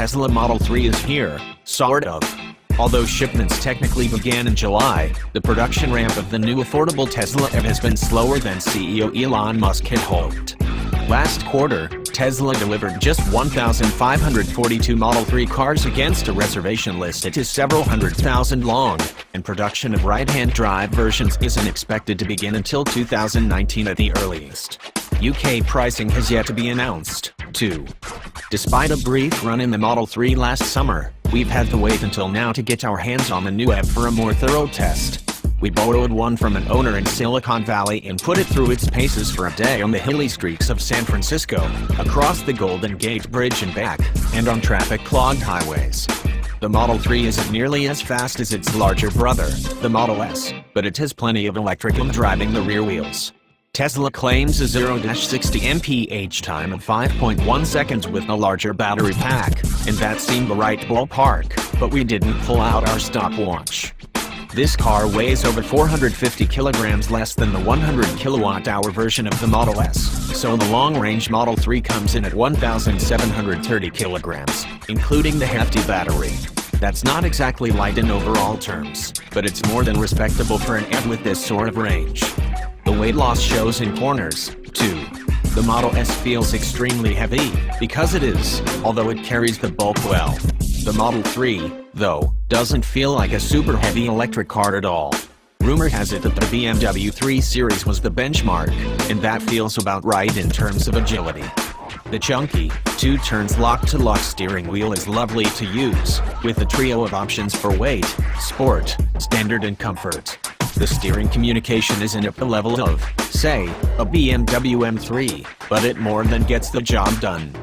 Tesla Model 3 is here, sort of. Although shipments technically began in July, the production ramp of the new affordable Tesla EV has been slower than CEO Elon Musk had hoped. Last quarter, Tesla delivered just 1,542 Model 3 cars against a reservation list that is several hundred thousand long, and production of right-hand drive versions isn't expected to begin until 2019 at the earliest. UK pricing has yet to be announced, too. Despite a brief run in the Model 3 last summer, we've had to wait until now to get our hands on the new EV for a more thorough test. We borrowed one from an owner in Silicon Valley and put it through its paces for a day on the hilly streets of San Francisco, across the Golden Gate Bridge and back, and on traffic-clogged highways. The Model 3 isn't nearly as fast as its larger brother, the Model S, but it has plenty of electrical driving the rear wheels. Tesla claims a 0-60 mph time of 5.1 seconds with a larger battery pack, and that seemed the right ballpark, but we didn't pull out our stopwatch. This car weighs over 450 kilograms less than the 100 kilowatt-hour version of the Model S, so the long-range Model 3 comes in at 1,730 kilograms, including the hefty battery. That's not exactly light in overall terms, but it's more than respectable for an EV with this sort of range. The weight loss shows in corners, too. The Model S feels extremely heavy, because it is, although it carries the bulk well. The Model 3, though, doesn't feel like a super heavy electric car at all. Rumor has it that the BMW 3 Series was the benchmark, and that feels about right in terms of agility. The chunky, 2-turns lock-to-lock steering wheel is lovely to use, with a trio of options for weight, sport, standard and comfort. The steering communication isn't at the level of, say, a BMW M3, but it more than gets the job done.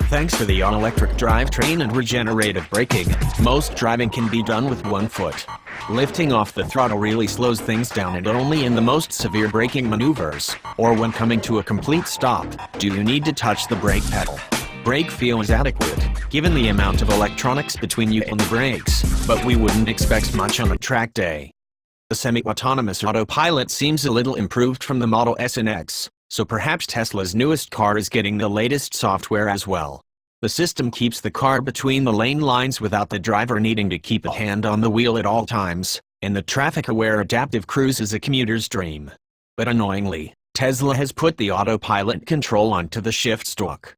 Thanks to the all-electric drivetrain and regenerative braking, most driving can be done with one foot. Lifting off the throttle really slows things down, and only in the most severe braking maneuvers, or when coming to a complete stop, do you need to touch the brake pedal. Brake feel is adequate, given the amount of electronics between you and the brakes, but we wouldn't expect much on a track day. The semi-autonomous autopilot seems a little improved from the Model S and X, so perhaps Tesla's newest car is getting the latest software as well. The system keeps the car between the lane lines without the driver needing to keep a hand on the wheel at all times, and the traffic-aware adaptive cruise is a commuter's dream. But annoyingly, Tesla has put the autopilot control onto the shift stroke.